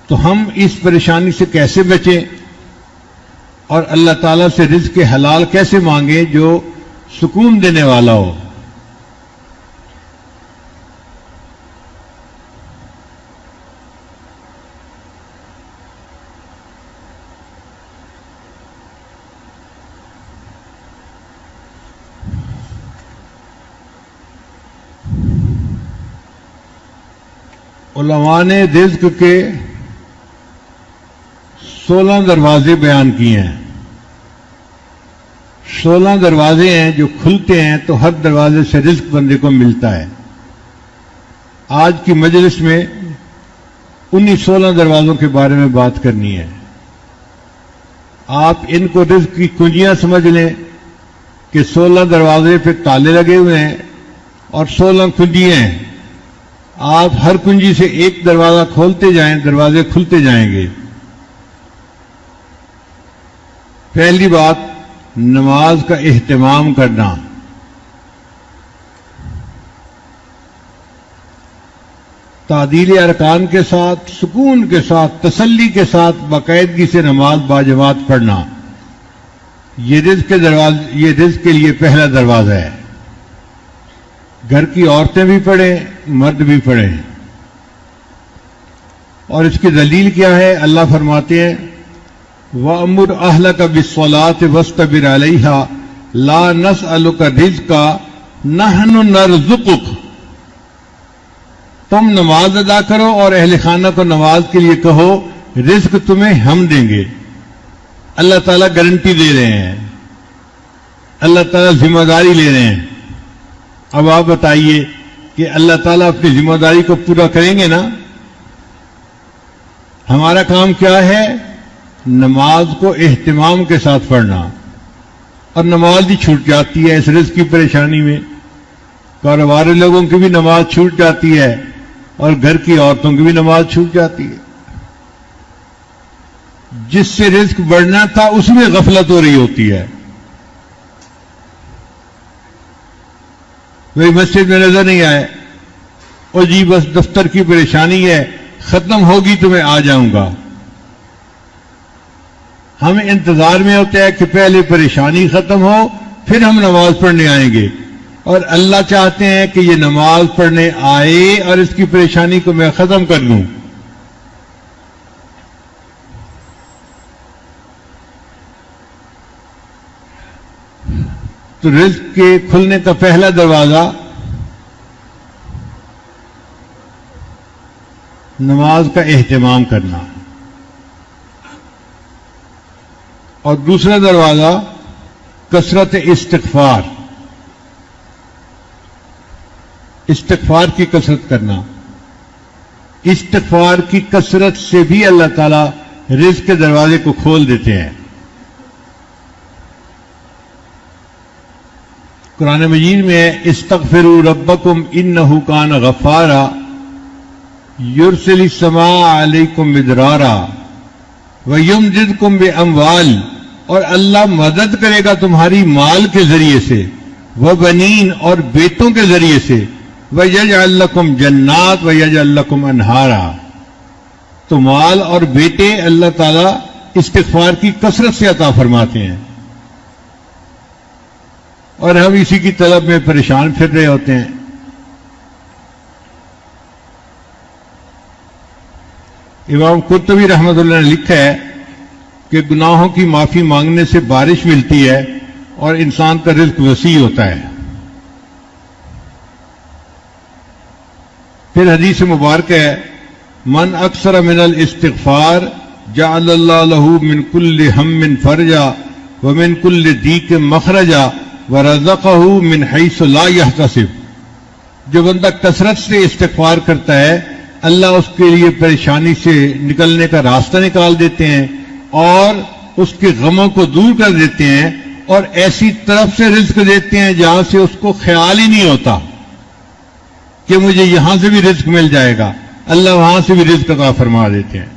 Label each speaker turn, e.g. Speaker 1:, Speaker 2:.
Speaker 1: تو ہم اس پریشانی سے کیسے بچیں اور اللہ تعالیٰ سے رزق حلال کیسے مانگیں جو سکون دینے والا ہو؟ علماء نے رزق کے 16 دروازے بیان کیے ہیں. 16 دروازے ہیں جو کھلتے ہیں تو ہر دروازے سے رزق بندے کو ملتا ہے. آج کی مجلس میں انہی 16 دروازوں کے بارے میں بات کرنی ہے. آپ ان کو رزق کی کنجیاں سمجھ لیں کہ 16 دروازے پہ تالے لگے ہوئے ہیں اور 16 کنجیاں ہیں. آپ ہر کنجی سے ایک دروازہ کھولتے جائیں، دروازے کھلتے جائیں گے. پہلی بات، نماز کا اہتمام کرنا. تعدیل ارکان کے ساتھ، سکون کے ساتھ، تسلی کے ساتھ باقاعدگی سے نماز باجماعت پڑھنا، یہ رزق کے لیے پہلا دروازہ ہے. گھر کی عورتیں بھی پڑھیں، مرد بھی پڑھیں. اور اس کی دلیل کیا ہے؟ اللہ فرماتے ہیں وَأْمُرْ أَهْلَكَ بِالصَّلَاةِ وَاسْتَبِرْ عَلَيْهَا لَا نَسْأَلُكَ رِزْقًا نَحْنُ نَرْزُقُكَ. تم نماز ادا کرو اور اہل خانہ کو نماز کے لیے کہو رزق تمہیں ہم دیں گے. اللہ تعالیٰ گارنٹی دے رہے ہیں، اللہ تعالیٰ ذمہ داری لے رہے ہیں. اب آپ بتائیے کہ اللہ تعالیٰ اپنی ذمہ داری کو پورا کریں گے نا؟ ہمارا کام کیا ہے؟ نماز کو اہتمام کے ساتھ پڑھنا. اور نماز بھی چھوٹ جاتی ہے اس رزق کی پریشانی میں. کاروبار لوگوں کی بھی نماز چھوٹ جاتی ہے اور گھر کی عورتوں کی بھی نماز چھوٹ جاتی ہے. جس سے رزق بڑھنا تھا اس میں غفلت ہو رہی ہوتی ہے. وہی مسجد میں نظر نہیں آئے، اور جی بس دفتر کی پریشانی ہے، ختم ہوگی تو میں آ جاؤں گا. ہم انتظار میں ہوتے ہیں کہ پہلے پریشانی ختم ہو پھر ہم نماز پڑھنے آئیں گے. اور اللہ چاہتے ہیں کہ یہ نماز پڑھنے آئے اور اس کی پریشانی کو میں ختم کر دوں. تو رزق کے کھلنے کا پہلا دروازہ نماز کا اہتمام کرنا، اور دوسرا دروازہ کثرت استغفار، استغفار کی کثرت کرنا. استغفار کی کثرت سے بھی اللہ تعالیٰ رزق کے دروازے کو کھول دیتے ہیں. قرآن مجید میں استغفروا ربکم انہ کان غفارا یرسل السماء علیکم مدرارا ویمددکم باموال، اور اللہ مدد کرے گا تمہاری مال کے ذریعے سے، وبنین، اور بیٹوں کے ذریعے سے، ویجعل لکم جنات ویجعل لکم انہارا. تو مال اور بیٹے اللہ تعالیٰ استغفار کی کثرت سے عطا فرماتے ہیں. اور ہم اسی کی طلب میں پریشان پھر رہے ہوتے ہیں. امام قرطبی رحمۃ اللہ نے لکھا ہے کہ گناہوں کی معافی مانگنے سے بارش ملتی ہے اور انسان کا رزق وسیع ہوتا ہے. پھر حدیث مبارک ہے من اکثر من الاستغفار جعل اللہ لہ من کل ہم فرجا ومن کل ضیق مخرجا ورزقہ من حیث لا یحتسب. جو بندہ کثرت سے استغفار کرتا ہے اللہ اس کے لیے پریشانی سے نکلنے کا راستہ نکال دیتے ہیں اور اس کے غموں کو دور کر دیتے ہیں، اور ایسی طرف سے رزق دیتے ہیں جہاں سے اس کو خیال ہی نہیں ہوتا کہ مجھے یہاں سے بھی رزق مل جائے گا. اللہ وہاں سے بھی رزق عطا فرما دیتے ہیں.